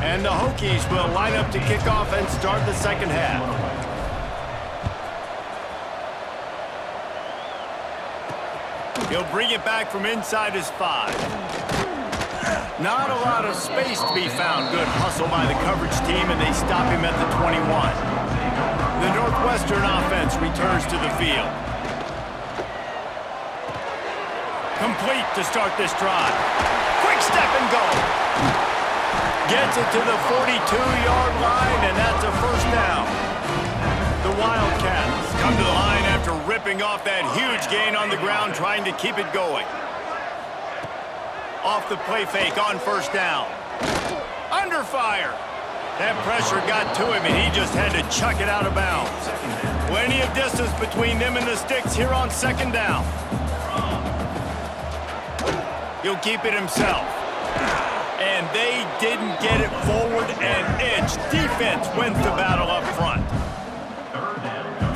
And the Hokies will line up to kick off and start the second half. He'll bring it back from inside his 5. Not a lot of space to be found. Good hustle by the coverage team, and they stop him at the 21. The Northwestern offense returns to the field. Complete to start this drive. Quick step and go. Gets it to the 42-yard line, and that's a first down. The Wildcats come to the line after ripping off that huge gain on the ground, trying to keep it going. Off the play fake on first down. Under fire. That pressure got to him, and he just had to chuck it out of bounds. Plenty of distance between them and the sticks here on second down. He'll keep it himself. And they didn't get it forward an inch. Defense wins the battle up front.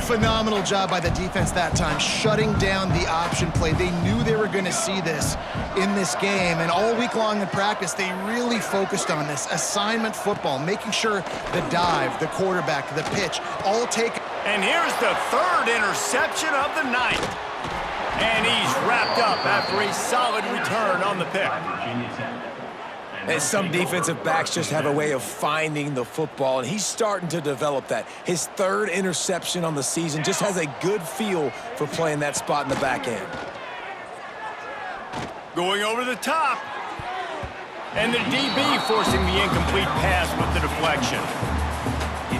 Phenomenal job by the defense that time, shutting down the option play. They knew they were going to see this in this game, and all week long in practice, they really focused on this assignment football, making sure the dive, the quarterback, the pitch, all take. And here's the third interception of the night. And he's wrapped up after a solid return on the pick. And some defensive backs just have a way of finding the football, and he's starting to develop that. His third interception on the season, just has a good feel for playing that spot in the back end. Going over the top. And the DB forcing the incomplete pass with the deflection.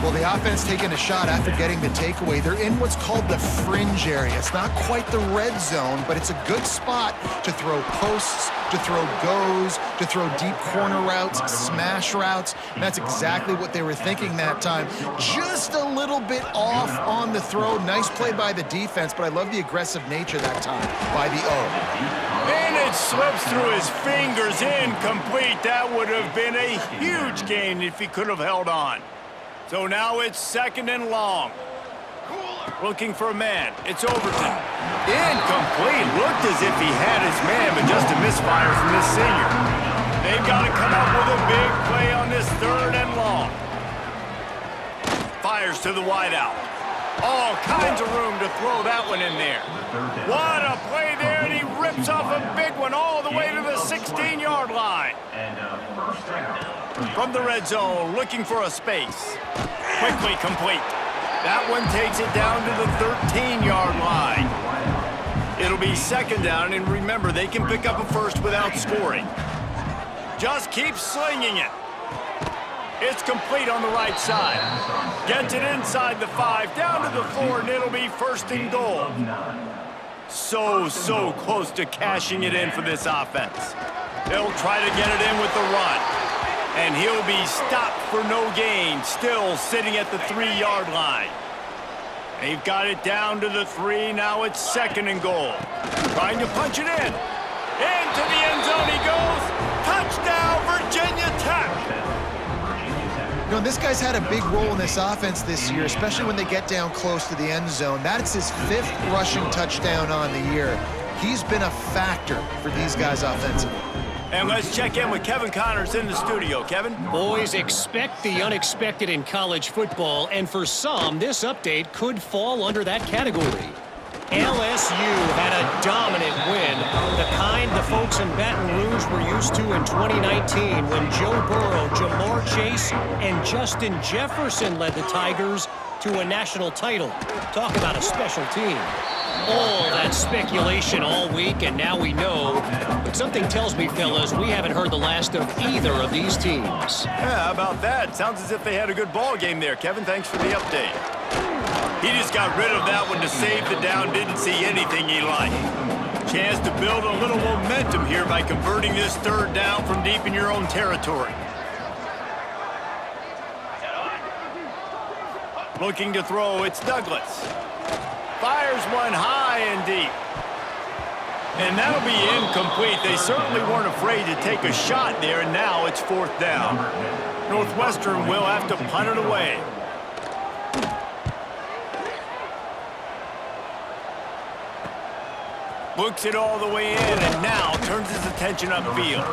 Well, the offense taking a shot after getting the takeaway. They're in what's called the fringe area. It's not quite the red zone, but it's a good spot to throw posts, to throw goes, to throw deep corner routes, smash routes. And that's exactly what they were thinking that time. Just a little bit off on the throw. Nice play by the defense, but I love the aggressive nature that time by the O. And it slips through his fingers, incomplete. That would have been a huge gain if he could have held on. So now it's second and long. Looking for a man. It's Overton. Incomplete. Looked as if he had his man, but just a misfire from this senior. They've got to come up with a big play on this third and long. Fires to the wideout. All kinds of room to throw that one in there. What a play there, and he rips off a big one all the way to the 16-yard line. From the red zone, looking for a space. Quickly complete. That one takes it down to the 13-yard line. It'll be second down, and remember, they can pick up a first without scoring. Just keep slinging it. It's complete on the right side. Gets it inside the 5, down to the 4, and it'll be first and goal. So close to cashing it in for this offense. They'll try to get it in with the run. And he'll be stopped for no gain, still sitting at the 3-yard line. They've got it down to the 3, now it's second and goal. Trying to punch it in. Into the end zone he goes. Touchdown, Virginia Tech. You know, this guy's had a big role in this offense this year, especially when they get down close to the end zone. That's his 5th rushing touchdown on the year. He's been a factor for these guys offensively. And let's check in with Kevin Connors in the studio. Kevin? Boys, expect the unexpected in college football, and for some, this update could fall under that category. LSU had a dominant win, the kind the folks in Baton Rouge were used to in 2019 when Joe Burrow, Jamar Chase, and Justin Jefferson led the Tigers to a national title. Talk about a special team. All that speculation all week, and now we know. But something tells me, fellas, we haven't heard the last of either of these teams. Yeah, how about that? Sounds as if they had a good ball game there, Kevin. Thanks for the update. He just got rid of that one to save the down. Didn't see anything he liked. Chance to build a little momentum here by converting this third down from deep in your own territory. Looking to throw, it's Douglas. Fires one high and deep. And that'll be incomplete. They certainly weren't afraid to take a shot there, and now it's fourth down. Northwestern will have to punt it away. Looks it all the way in, and now turns his attention upfield.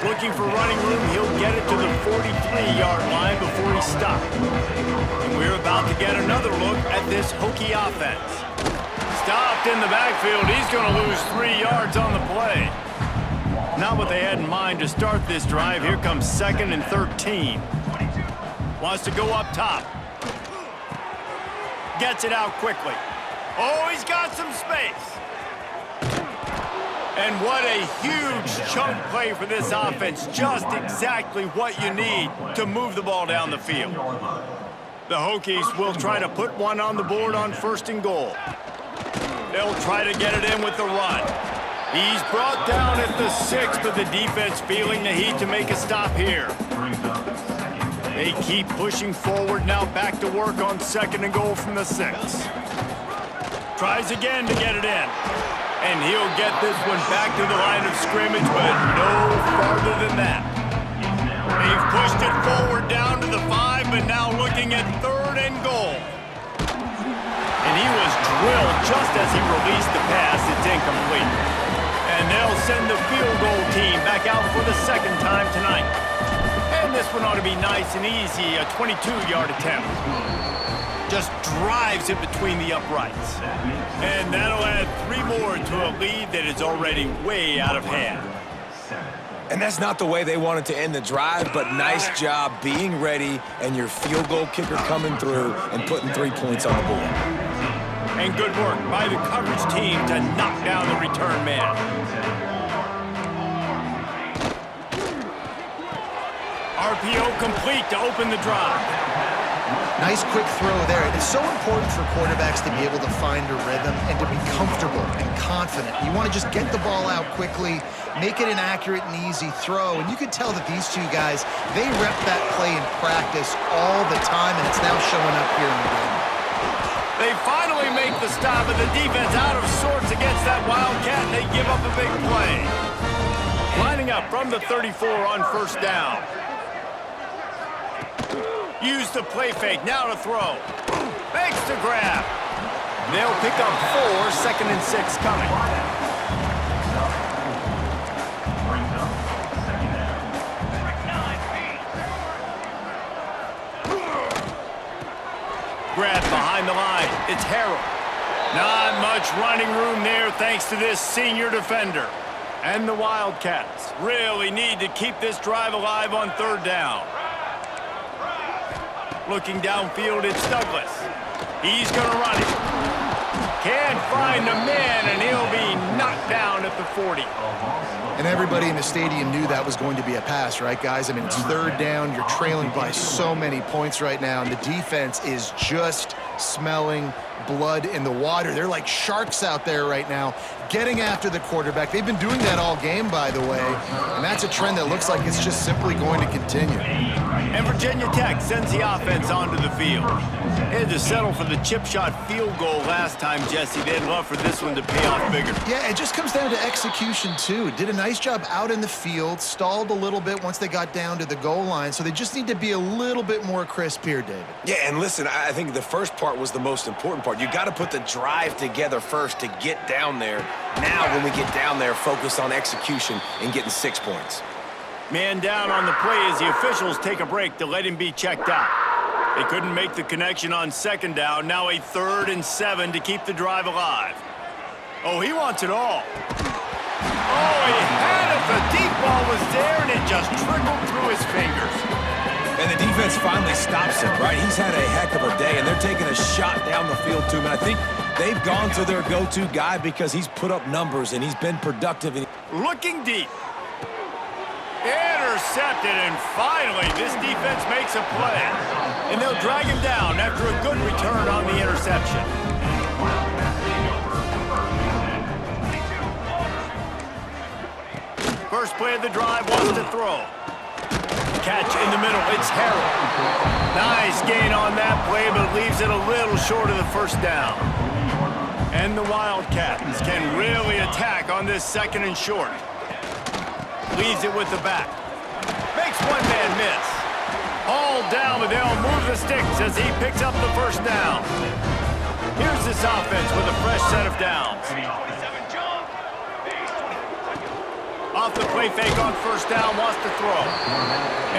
Looking for running room, he'll get it to the 43, 30-yard line before he stopped. And we're about to get another look at this Hokie offense. Stopped in the backfield. He's going to lose 3 yards on the play. Not what they had in mind to start this drive. Here comes 2nd and 13. Wants to go up top. Gets it out quickly. Oh, he's got some space. And what a huge chunk play for this offense. Just exactly what you need to move the ball down the field. The Hokies will try to put one on the board on 1st and goal. They'll try to get it in with the run. He's brought down at the 6, but the defense feeling the heat to make a stop here. They keep pushing forward, now back to work on 2nd and goal from the 6. Tries again to get it in. And he'll get this one back to the line of scrimmage, but no farther than that. They've pushed it forward down to the 5, but now looking at 3rd and goal. And he was drilled just as he released the pass. It's incomplete. And they'll send the field goal team back out for the 2nd time tonight. And this one ought to be nice and easy, a 22-yard attempt. Just drives it between the uprights. And that'll add 3 more to a lead that is already way out of hand. And that's not the way they wanted to end the drive, but nice job being ready and your field goal kicker coming through and putting 3 points on the board. And good work by the coverage team to knock down the return man. RPO complete to open the drive. Nice quick throw there. It's so important for quarterbacks to be able to find a rhythm and to be comfortable and confident. You want to just get the ball out quickly, make it an accurate and easy throw. And you could tell that these 2 guys, they rep that play in practice all the time, and it's now showing up here in the game. They finally make the stop, and the defense out of sorts against that Wildcat, and they give up a big play. Lining up from the 34 on 1st down. Use the play fake, now to throw. Makes the grab. They'll pick up 4, 2nd and 6 coming. Grab behind the line, it's Harrell. Not much running room there thanks to this senior defender. And the Wildcats really need to keep this drive alive on 3rd down. Looking downfield, it's Douglas. He's going to run it. Can't find the man, and he'll be knocked down at the 40. And everybody in the stadium knew that was going to be a pass, right, guys? I mean, it's 3rd down. You're trailing by so many points right now, and the defense is just smelling blood in the water. They're like sharks out there right now, getting after the quarterback. They've been doing that all game, by the way, and that's a trend that looks like it's just simply going to continue. And Virginia Tech sends the offense onto the field. They had to settle for the chip shot field goal last time, Jesse. They'd love for this one to pay off bigger. Yeah, it just comes down to execution, too. Did a nice job out in the field, stalled a little bit once they got down to the goal line, so they just need to be a little bit more crisp here, David. Yeah, and listen, I think the first part was the most important part. You got to put the drive together first to get down there. Now, when we get down there, focus on execution and getting 6 points. Man down on the play as the officials take a break to let him be checked out. They couldn't make the connection on 2nd down. Now a 3rd and 7 to keep the drive alive. Oh, he wants it all. Oh, he had it. The deep ball was there, and it just trickled through his fingers. And the defense finally stops him, right? He's had a heck of a day, and they're taking a shot down the field to him. And I think they've gone to their go-to guy because he's put up numbers, and he's been productive. Looking deep. Intercepted, and finally this defense makes a play. And they'll drag him down after a good return on the interception. First play of the drive wants to throw. Catch in the middle, it's Harrell. Nice gain on that play, but leaves it a little short of the 1st down. And the Wildcats can really attack on this 2nd and short. Leaves it with the back. Makes one man miss. Hauled down, but they'll move the sticks as he picks up the 1st down. Here's this offense with a fresh set of downs. Off the play fake on first down, wants to throw.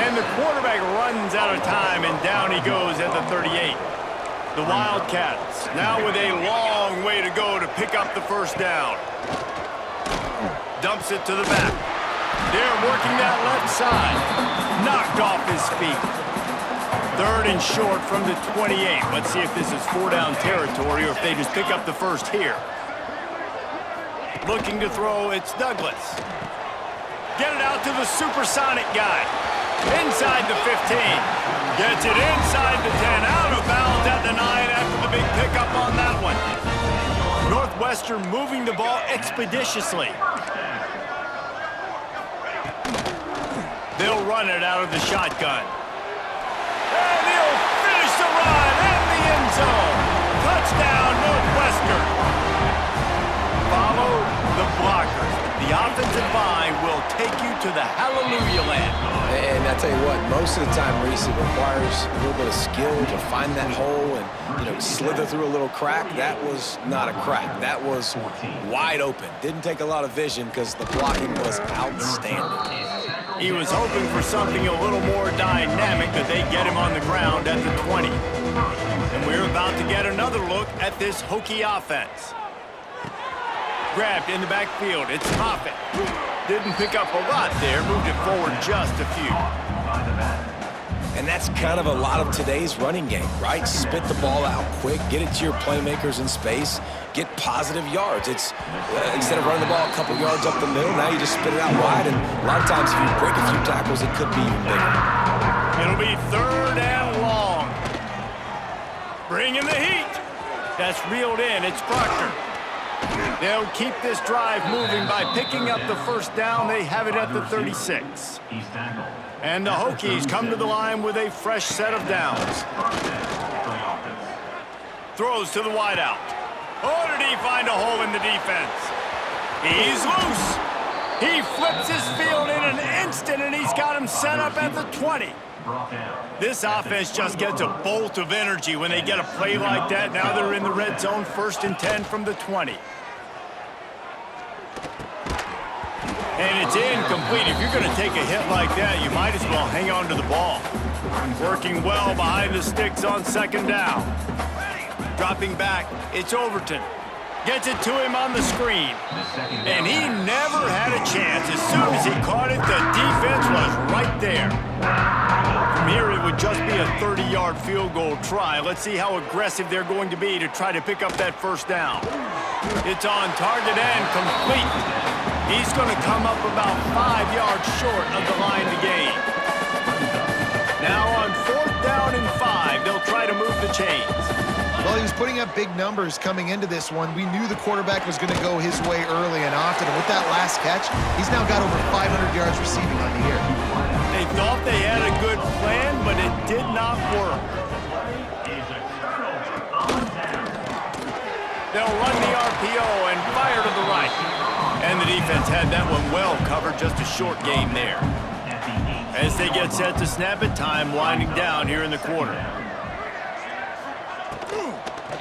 And the quarterback runs out of time, and down he goes at the 38. The Wildcats now with a long way to go to pick up the first down. Dumps it to the back. They're working that left side. Knocked off his feet. 3rd and short from the 28. Let's see if this is 4-down territory or if they just pick up the first here. Looking to throw, it's Douglas. Get it out to the supersonic guy. Inside the 15. Gets it inside the 10. Out of bounds at the 9 after the big pickup on that one. Northwestern moving the ball expeditiously. They'll run it out of the shotgun. And he'll finish the run in the end zone. Touchdown, Northwestern. Follow the blockers. The offensive line will take you to the hallelujah land. And I tell you what, most of the time, Reese, it requires a little bit of skill to find that hole and, slither through a little crack. That was not a crack. That was wide open. Didn't take a lot of vision because the blocking was outstanding. He was hoping for something a little more dynamic, but they get him on the ground at the 20. And we're about to get another look at this Hokie offense. Grabbed in the backfield. It's Moffitt. Didn't pick up a lot there. Moved it forward just a few. And that's kind of a lot of today's running game, right? Spit the ball out quick, get it to your playmakers in space, get positive yards. It's instead of running the ball a couple yards up the middle, now you just spit it out wide. And a lot of times if you break a few tackles, it could be even bigger. It'll be 3rd and long. Bring in the heat. That's reeled in. It's Proctor. They'll keep this drive moving by picking up the first down. They have it at the 36. And the Hokies come to the line with a fresh set of downs. Throws to the wideout. Oh, did he find a hole in the defense? He's loose. He flips his field in an instant, and he's got him set up at the 20. This offense just gets a bolt of energy when they get a play like that. Now they're in the red zone, 1st and 10 from the 20. And it's incomplete. If you're going to take a hit like that, you might as well hang on to the ball. Working well behind the sticks on 2nd down. Dropping back, it's Overton. Gets it to him on the screen. And he never had a chance. As soon as he caught it, the defense was right there. From here, it would just be a 30-yard field goal try. Let's see how aggressive they're going to be to try to pick up that first down. It's on target and complete. He's going to come up about 5 yards short of the line to gain. Now on 4th down and 5, they'll try to move the chains. Well, he was putting up big numbers coming into this one. We knew the quarterback was going to go his way early and often. And with that last catch, he's now got over 500 yards receiving on the year. They thought they had a good plan, but it did not work. They'll run the RPO and fire to the right. And the defense had that one well covered, just a short game there. As they get set to snap it, time winding down here in the quarter.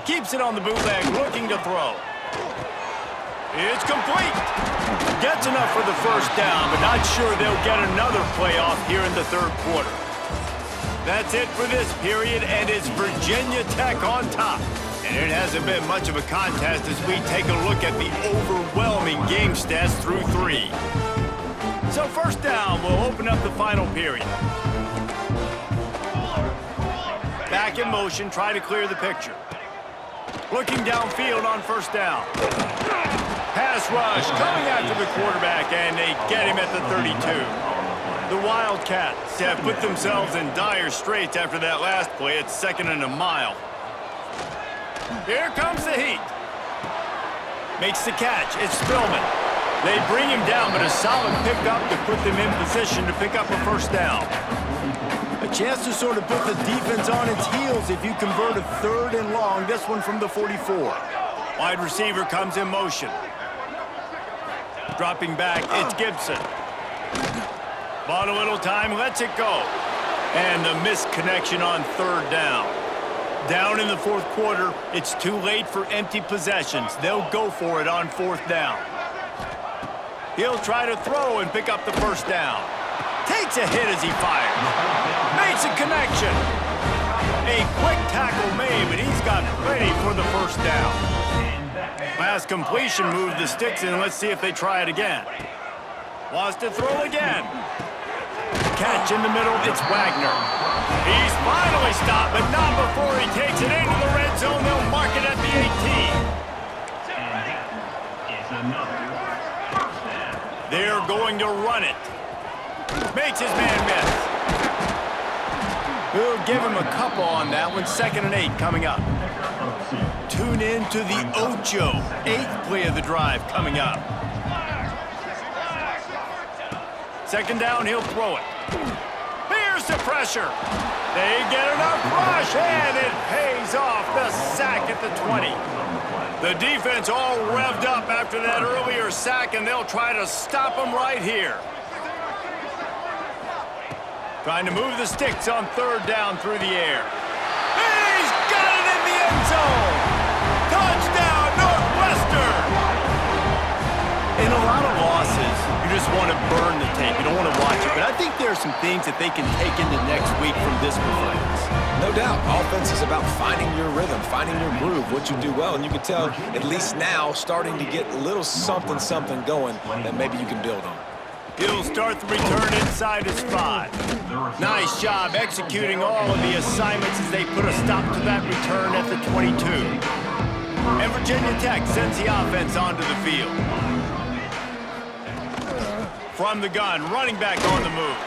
Keeps it on the bootleg, looking to throw. It's complete. Gets enough for the first down, but not sure they'll get another play off here in the 3rd quarter. That's it for this period, and it's Virginia Tech on top. And it hasn't been much of a contest as we take a look at the overwhelming game stats through 3. So 1st down will open up the final period. Back in motion, try to clear the picture. Looking downfield on 1st down. Pass rush coming after the quarterback, and they get him at the 32. The Wildcats have put themselves in dire straits after that last play. It's 2nd and a mile. Here comes the heat. Makes the catch. It's Spillman. They bring him down, but a solid pickup to put them in position to pick up a first down. A chance to sort of put the defense on its heels if you convert a 3rd and long. This one from the 44. Wide receiver comes in motion. Dropping back, it's Gibson. Bought a little time, lets it go. And the missed connection on 3rd down. Down in the 4th quarter, it's too late for empty possessions. They'll go for it on 4th down. He'll try to throw and pick up the first down. Takes a hit as he fires. Makes a connection. A quick tackle made, but he's got plenty for the first down. Last completion moved the sticks in. Let's see if they try it again. Wants to throw again. Catch in the middle, it's Wagner. He's finally stopped, but not before he takes it into the red zone. They'll mark it at the 18. They're going to run it. Makes his man miss. We'll give him a couple on that one. 2nd and 8 coming up. Tune in to the Ocho. 8th play of the drive coming up. 2nd down, he'll throw it. Here's the pressure. They get enough rush, and it pays off. The sack at the 20. The defense all revved up after that earlier sack, and they'll try to stop him right here. Trying to move the sticks on 3rd down through the air. He's got it in the end zone! Touchdown, Northwestern! In a lot of losses, you just want to burn the tape. You don't want to watch it. But I think there are some things that they can take into next week from this performance. No doubt. Offense is about finding your rhythm, finding your groove, what you do well. And you can tell, at least now, starting to get a little something going that maybe you can build on. He'll start the return inside his 5. Nice job executing all of the assignments as they put a stop to that return at the 22. And Virginia Tech sends the offense onto the field. From the gun, running back on the move.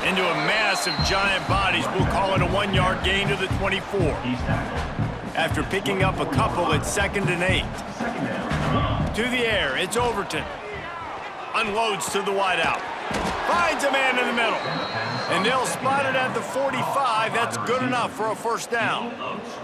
Into a mass of giant bodies, we'll call it a 1-yard gain to the 24. After picking up a couple at 2nd and 8. To the air, it's Overton. Unloads to the wideout. Finds a man in the middle. And they'll spot it at the 45. That's good enough for a first down.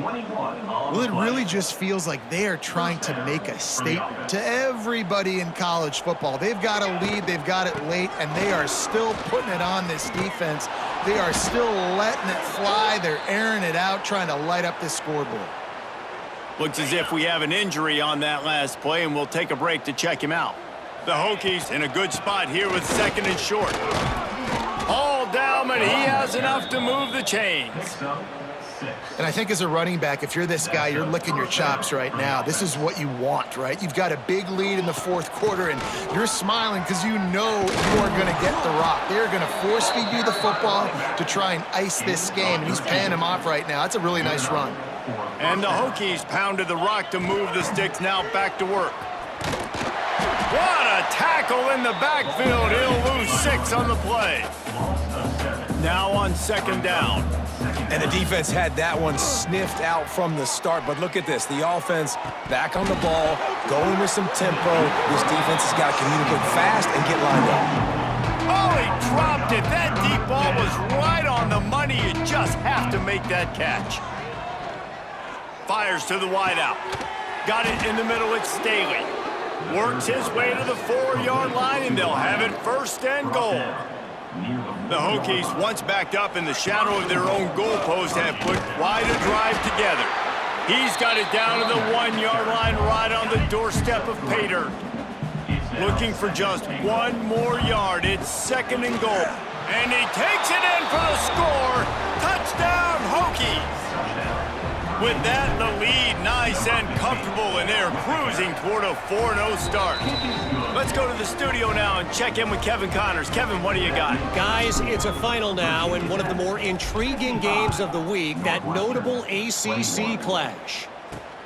Well, it really just feels like they are trying to make a statement to everybody in college football. They've got a lead, they've got it late, and they are still putting it on this defense. They are still letting it fly. They're airing it out, trying to light up this scoreboard. Looks as if we have an injury on that last play, and we'll take a break to check him out. The Hokies in a good spot here with 2nd and short. All down, but he has enough to move the chains. And I think as a running back, if you're this guy, you're licking your chops right now. This is what you want, right? You've got a big lead in the 4th quarter, and you're smiling because you know you are going to get the rock. They're going to force feed you the football to try and ice this game, and he's paying him off right now. That's a really nice run. And the Hokies pounded the rock to move the sticks. Now back to work. What a tackle in the backfield. He'll lose 6 on the play. Now on 2nd down. And the defense had that one sniffed out from the start. But look at this. The offense back on the ball, going with some tempo. This defense has got to communicate fast and get lined up. Oh, he dropped it. That deep ball was right on the money. You just have to make that catch. Fires to the wideout. Got it in the middle. It's Staley. Works his way to the 4-yard line, and they'll have it 1st and goal. The Hokies, once backed up in the shadow of their own goalpost, have put quite a drive together. He's got it down to the 1-yard line right on the doorstep of pay dirt. Looking for just 1 more yard. It's 2nd and goal. And he takes it in for the score. Touchdown, Hokies. With that, the lead nice and comfortable, and they're cruising toward a 4-0 start. Let's go to the studio now and check in with Kevin Connors. Kevin, what do you got? Guys, it's a final now in one of the more intriguing games of the week, that notable ACC clash.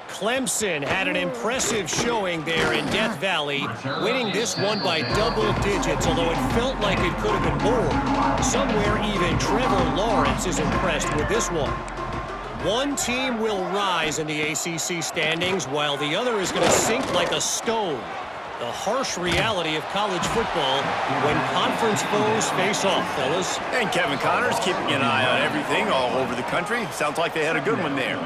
Clemson had an impressive showing there in Death Valley, winning this one by double digits, although it felt like it could have been more. Somewhere even Trevor Lawrence is impressed with this one. One team will rise in the ACC standings, while the other is going to sink like a stone. The harsh reality of college football when conference foes face off, fellas. And Kevin Connors keeping an eye on everything all over the country. Sounds like they had a good one there.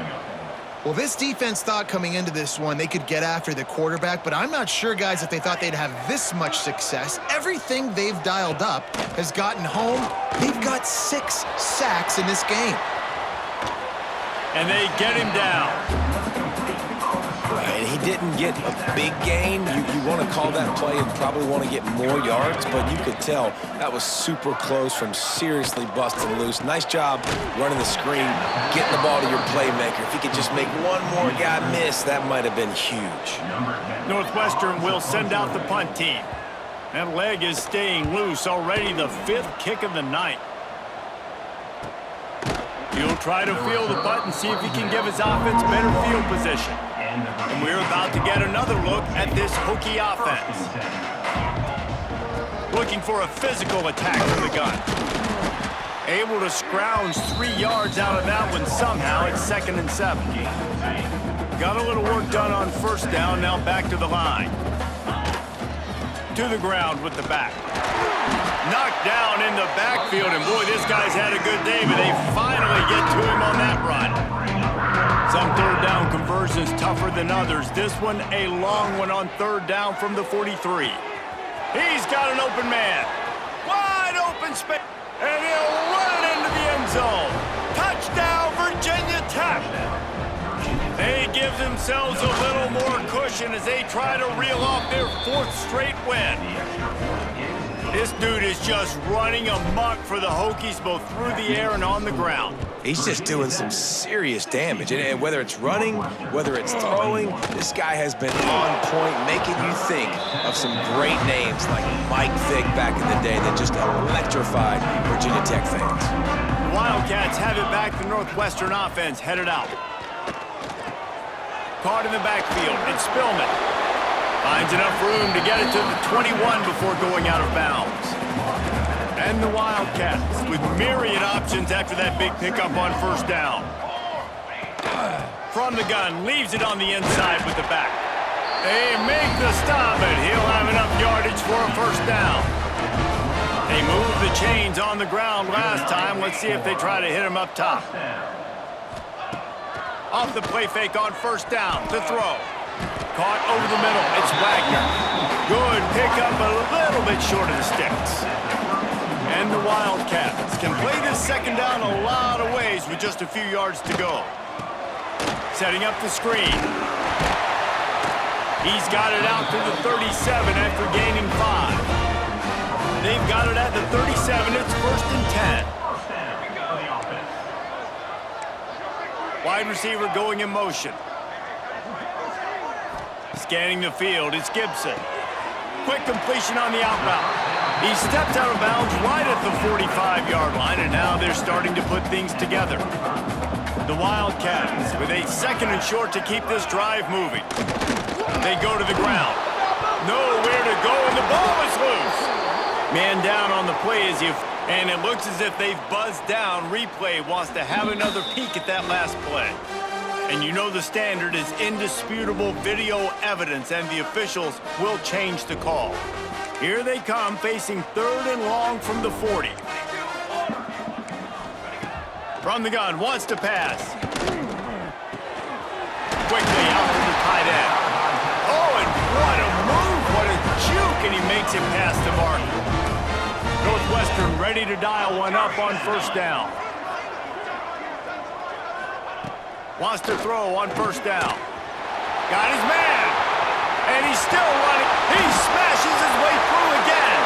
Well, this defense thought coming into this one they could get after the quarterback, but I'm not sure, guys, if they thought they'd have this much success. Everything they've dialed up has gotten home. They've got 6 sacks in this game. And they get him down. And he didn't get a big gain. You want to call that play and probably want to get more yards, but you could tell that was super close from seriously busting loose. Nice job running the screen, getting the ball to your playmaker. If he could just make one more guy miss, that might have been huge. Northwestern will send out the punt team. That leg is staying loose, already the 5th kick of the night. He'll try to field the punt and see if he can give his offense better field position. And we're about to get another look at this Hokie offense. Looking for a physical attack from the gun. Able to scrounge 3 yards out of that one somehow. It's 2nd and 7. Got a little work done on first down, now back to the line. To the ground with the back. Knocked down in the backfield, and boy, this guy's had a good day, but they finally get to him on that run. Some third down conversions tougher than others. This one, a long one on 3rd down from the 43. He's got an open man. Wide open space, and he'll run it into the end zone. Touchdown, Virginia Tech. They give themselves a little more cushion as they try to reel off their 4th straight win. This dude is just running amok for the Hokies both through the air and on the ground. He's just doing some serious damage. And whether it's running, whether it's throwing, this guy has been on point, making you think of some great names like Mike Vick back in the day that just electrified Virginia Tech fans. The Wildcats have it back. The Northwestern offense headed out. Caught in the backfield. It's Spillman. Finds enough room to get it to the 21 before going out of bounds. And the Wildcats with myriad options after that big pickup on first down. From the gun, leaves it on the inside with the back. They make the stop, and he'll have enough yardage for a first down. They moved the chains on the ground last time. Let's see if they try to hit him up top. Off the play fake on first down to throw. Caught over the middle. It's Wagner. Good pickup, a little bit short of the sticks. And the Wildcats can play this 2nd down a lot of ways with just a few yards to go. Setting up the screen. He's got it out to the 37 after gaining 5. They've got it at the 37. It's 1st and 10. Wide receiver going in motion. Scanning the field, it's Gibson. Quick completion on the out route. He stepped out of bounds right at the 45-yard line, and now they're starting to put things together. The Wildcats with a 2nd and short to keep this drive moving. They go to the ground. Nowhere to go, and the ball is loose. Man down on the play as and it looks as if they've buzzed down. Replay wants to have another peek at that last play. And you know the standard is indisputable video evidence, and the officials will change the call. Here they come, facing 3rd and long from the 40. From the gun, wants to pass. Quickly out to the tight end. Oh, and what a move, what a juke, and he makes it past the mark. Northwestern ready to dial one up on first down. Wants to throw on first down. Got his man. And he's still running. He smashes his way through again.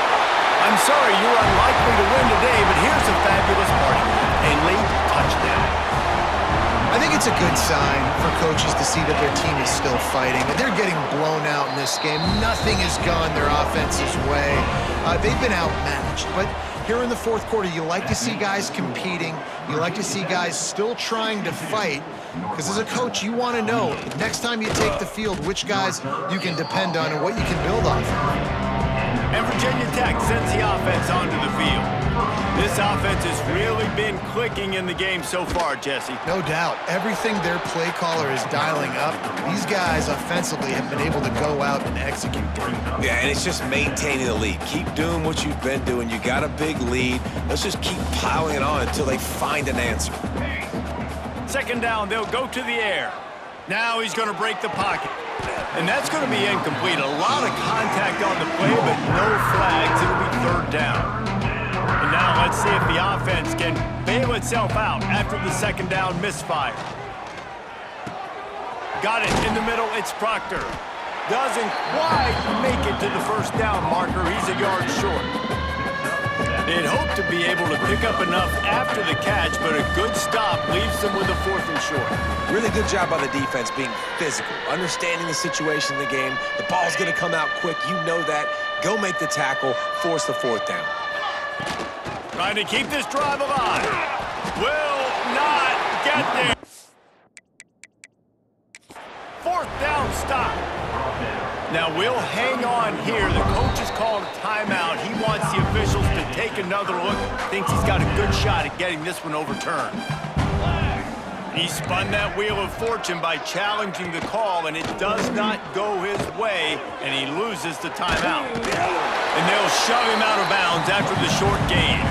I'm sorry, you're unlikely to win today, but here's a fabulous party. A late touchdown. I think it's a good sign for coaches to see that their team is still fighting. They're getting blown out in this game. Nothing has gone their offense's way. They've been outmatched, but here in the 4th quarter, you like to see guys competing. You like to see guys still trying to fight. Because as a coach, you want to know, next time you take the field, which guys you can depend on and what you can build off of. And Virginia Tech sends the offense onto the field. This offense has really been clicking in the game so far, Jesse. No doubt. Everything their play caller is dialing up, these guys offensively have been able to go out and execute. Yeah, and it's just maintaining the lead. Keep doing what you've been doing. You got a big lead. Let's just keep piling it on until they find an answer. 2nd down, they'll go to the air. Now he's going to break the pocket. And that's going to be incomplete. A lot of contact on the play, but no flags. It'll be 3rd down. And now let's see if the offense can bail itself out after the 2nd down misfire. Got it in the middle. It's Proctor. Doesn't quite make it to the first down marker. He's a yard short. They'd hoped to be able to pick up enough after the catch, but a good stop leaves them with a 4th and short. Really good job by the defense being physical, understanding the situation in the game. The ball's going to come out quick. You know that. Go make the tackle, force the 4th down. Trying to keep this drive alive. Will not get there. 4th down stop. Now we'll hang on here. The coach has called a timeout. He wants the officials to take another look. Thinks he's got a good shot at getting this one overturned. He spun that wheel of fortune by challenging the call, and it does not go his way, and he loses the timeout. And they'll shove him out of bounds after the short gain.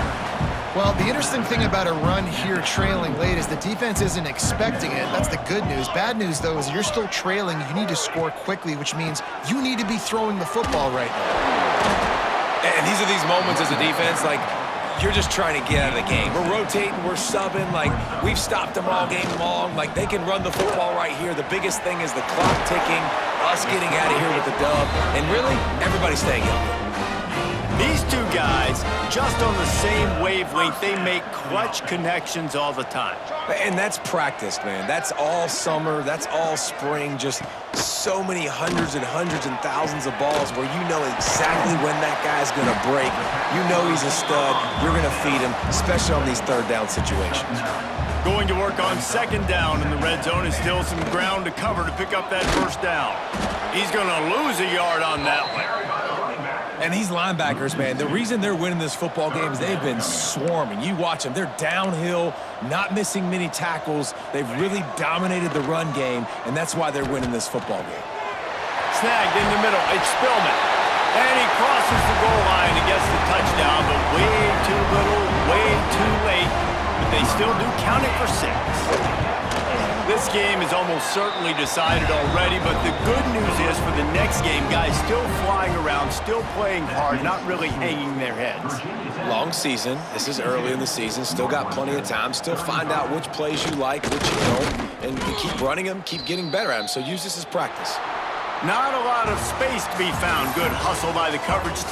Well, the interesting thing about a run here trailing late is the defense isn't expecting it. That's the good news. Bad news, though, is you're still trailing. You need to score quickly, which means you need to be throwing the football right now. And these are these moments as a defense, like, you're just trying to get out of the game. We're rotating, we're subbing, like, we've stopped them all game long. Like, they can run the football right here. The biggest thing is the clock ticking, us getting out of here with the dub, and really, everybody staying healthy. These two guys, just on the same wavelength, they make clutch connections all the time. And that's practice, man. That's all summer. That's all spring. Just so many hundreds and thousands of balls where you know exactly when that guy's going to break. You know he's a stud. You're going to feed him, especially on these 3rd down situations. Going to work on 2nd down in the red zone is still some ground to cover to pick up that 1st down. He's going to lose a yard on that one. And these linebackers, man, the reason they're winning this football game is they've been swarming. You watch them. They're downhill, not missing many tackles. They've really dominated the run game, and that's why they're winning this football game. Snagged in the middle. It's Spillman. And he crosses the goal line and gets the touchdown, but way too little, way too late. But they still do count it for 6. This game is almost certainly decided already, but the good news is for the next game, guys still flying around, still playing hard, not really hanging their heads. Long season. This is early in the season. Still got plenty of time. Still find out which plays you like, which you don't, and you keep running them, keep getting better at them. So use this as practice. Not a lot of space to be found. Good hustle by the coverage team.